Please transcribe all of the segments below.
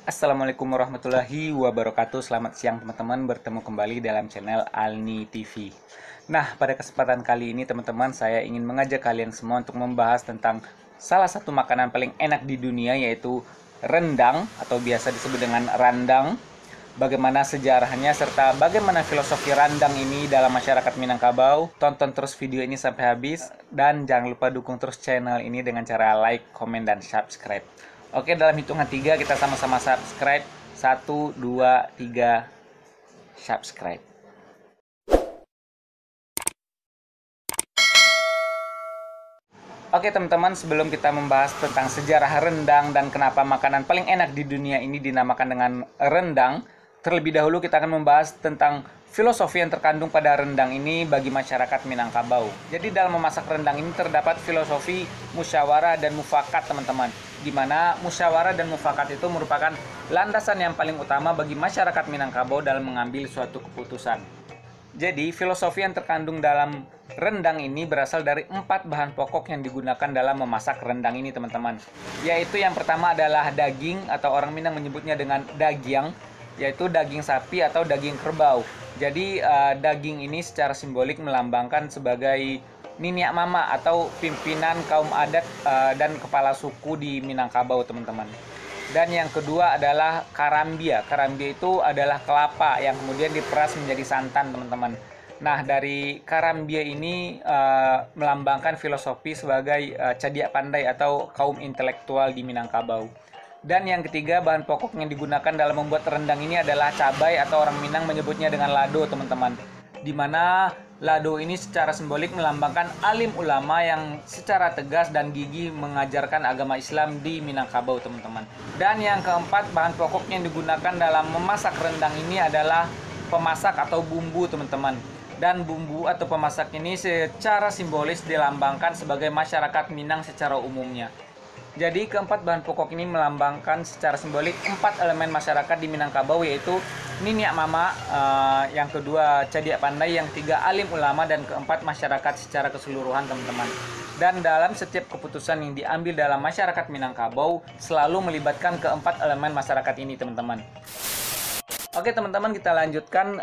Assalamualaikum warahmatullahi wabarakatuh. Selamat siang teman-teman, bertemu kembali dalam channel Alni TV. Nah, pada kesempatan kali ini teman-teman, saya ingin mengajak kalian semua untuk membahas tentang salah satu makanan paling enak di dunia, yaitu rendang atau biasa disebut dengan randang. Bagaimana sejarahnya serta bagaimana filosofi randang ini dalam masyarakat Minangkabau. Tonton terus video ini sampai habis dan jangan lupa dukung terus channel ini dengan cara like, komen, dan subscribe. Oke, dalam hitungan 3 kita sama-sama subscribe. 1, 2, 3, subscribe. Oke teman-teman, sebelum kita membahas tentang sejarah rendang dan kenapa makanan paling enak di dunia ini dinamakan dengan rendang, terlebih dahulu kita akan membahas tentang filosofi yang terkandung pada rendang ini bagi masyarakat Minangkabau. Jadi dalam memasak rendang ini terdapat filosofi musyawarah dan mufakat teman-teman, di mana musyawarah dan mufakat itu merupakan landasan yang paling utama bagi masyarakat Minangkabau dalam mengambil suatu keputusan. Jadi filosofi yang terkandung dalam rendang ini berasal dari 4 bahan pokok yang digunakan dalam memasak rendang ini teman-teman. Yaitu yang pertama adalah daging atau orang Minang menyebutnya dengan dagiang, yaitu daging sapi atau daging kerbau. Jadi daging ini secara simbolik melambangkan sebagai niniak mama atau pimpinan kaum adat dan kepala suku di Minangkabau teman-teman. Dan yang kedua adalah karambia. Karambia itu adalah kelapa yang kemudian diperas menjadi santan teman-teman. Nah, dari karambia ini melambangkan filosofi sebagai cadiak pandai atau kaum intelektual di Minangkabau. Dan yang ketiga, bahan pokok yang digunakan dalam membuat rendang ini adalah cabai atau orang Minang menyebutnya dengan lado teman-teman. Di mana lado ini secara simbolik melambangkan alim ulama yang secara tegas dan gigih mengajarkan agama Islam di Minangkabau teman-teman. Dan yang keempat, bahan pokok yang digunakan dalam memasak rendang ini adalah pemasak atau bumbu teman-teman. Dan bumbu atau pemasak ini secara simbolis dilambangkan sebagai masyarakat Minang secara umumnya. Jadi keempat bahan pokok ini melambangkan secara simbolik 4 elemen masyarakat di Minangkabau, yaitu niniak mama, yang kedua cadiak pandai, yang ketiga alim ulama, dan keempat masyarakat secara keseluruhan teman-teman. Dan dalam setiap keputusan yang diambil dalam masyarakat Minangkabau selalu melibatkan keempat elemen masyarakat ini teman-teman. Oke teman-teman, kita lanjutkan.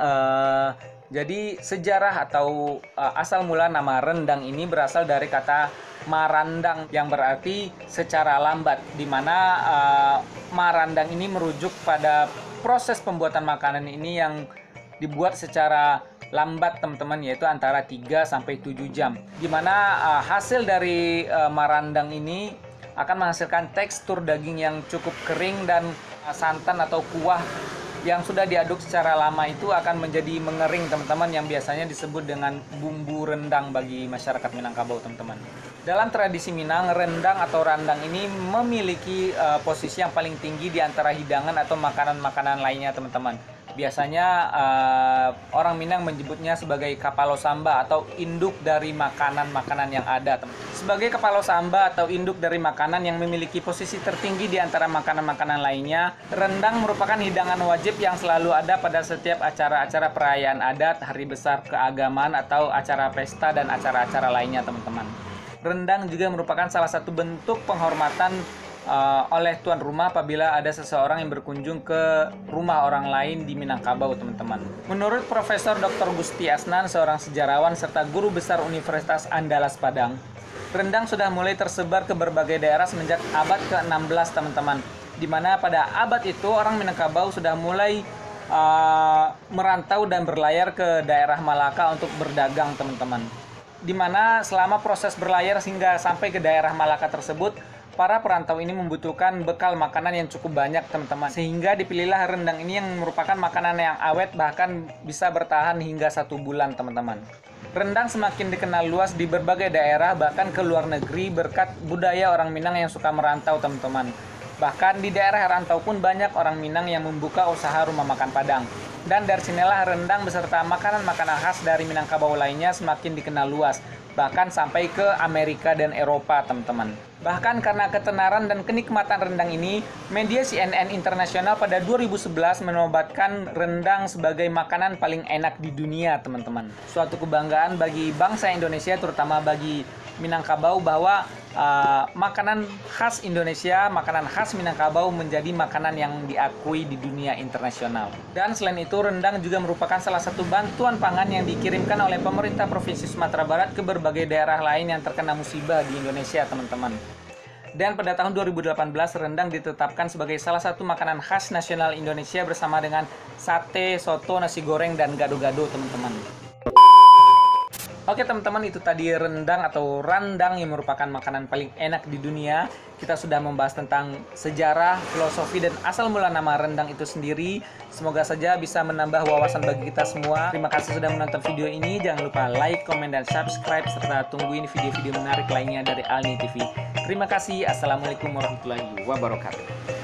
Jadi sejarah atau asal mula nama rendang ini berasal dari kata marandang yang berarti secara lambat, di mana marandang ini merujuk pada proses pembuatan makanan ini yang dibuat secara lambat teman-teman, yaitu antara 3 sampai 7 jam. Di mana hasil dari marandang ini akan menghasilkan tekstur daging yang cukup kering dan santan atau kuah yang sudah diaduk secara lama itu akan menjadi mengering teman-teman, yang biasanya disebut dengan bumbu rendang bagi masyarakat Minangkabau teman-teman. Dalam tradisi Minang, rendang atau randang ini memiliki posisi yang paling tinggi di antara hidangan atau makanan-makanan lainnya teman-teman. Biasanya orang Minang menyebutnya sebagai kapalo samba atau induk dari makanan-makanan yang ada. Sebagai kapalo samba atau induk dari makanan yang memiliki posisi tertinggi di antara makanan-makanan lainnya, rendang merupakan hidangan wajib yang selalu ada pada setiap acara-acara perayaan adat, hari besar keagamaan, atau acara pesta dan acara-acara lainnya teman-teman. Rendang juga merupakan salah satu bentuk penghormatan oleh tuan rumah apabila ada seseorang yang berkunjung ke rumah orang lain di Minangkabau teman-teman. Menurut Profesor Dr. Gusti Asnan, seorang sejarawan serta guru besar Universitas Andalas Padang, rendang sudah mulai tersebar ke berbagai daerah semenjak abad ke-16 teman-teman. Di mana pada abad itu orang Minangkabau sudah mulai merantau dan berlayar ke daerah Malaka untuk berdagang teman-teman. Di mana selama proses berlayar hingga sampai ke daerah Malaka tersebut, para perantau ini membutuhkan bekal makanan yang cukup banyak teman-teman, sehingga dipilihlah rendang ini yang merupakan makanan yang awet, bahkan bisa bertahan hingga 1 bulan teman-teman. Rendang semakin dikenal luas di berbagai daerah, bahkan ke luar negeri berkat budaya orang Minang yang suka merantau teman-teman. Bahkan di daerah rantau pun banyak orang Minang yang membuka usaha rumah makan Padang. Dan dari sinilah rendang beserta makanan-makanan khas dari Minangkabau lainnya semakin dikenal luas, bahkan sampai ke Amerika dan Eropa teman-teman. Bahkan karena ketenaran dan kenikmatan rendang ini, media CNN Internasional pada 2011 menobatkan rendang sebagai makanan paling enak di dunia teman-teman. Suatu kebanggaan bagi bangsa Indonesia, terutama bagi Minangkabau bahwa makanan khas Indonesia, makanan khas Minangkabau menjadi makanan yang diakui di dunia internasional. Dan selain itu, rendang juga merupakan salah satu bantuan pangan yang dikirimkan oleh pemerintah Provinsi Sumatera Barat ke berbagai daerah lain yang terkena musibah di Indonesia, teman-teman. Dan pada tahun 2018, rendang ditetapkan sebagai salah satu makanan khas nasional Indonesia bersama dengan sate, soto, nasi goreng, dan gado-gado, teman-teman. Oke teman-teman, itu tadi rendang atau randang yang merupakan makanan paling enak di dunia. Kita sudah membahas tentang sejarah, filosofi, dan asal mula nama rendang itu sendiri. Semoga saja bisa menambah wawasan bagi kita semua. Terima kasih sudah menonton video ini. Jangan lupa like, komen, dan subscribe, serta tungguin video-video menarik lainnya dari Alni TV. Terima kasih. Assalamualaikum warahmatullahi wabarakatuh.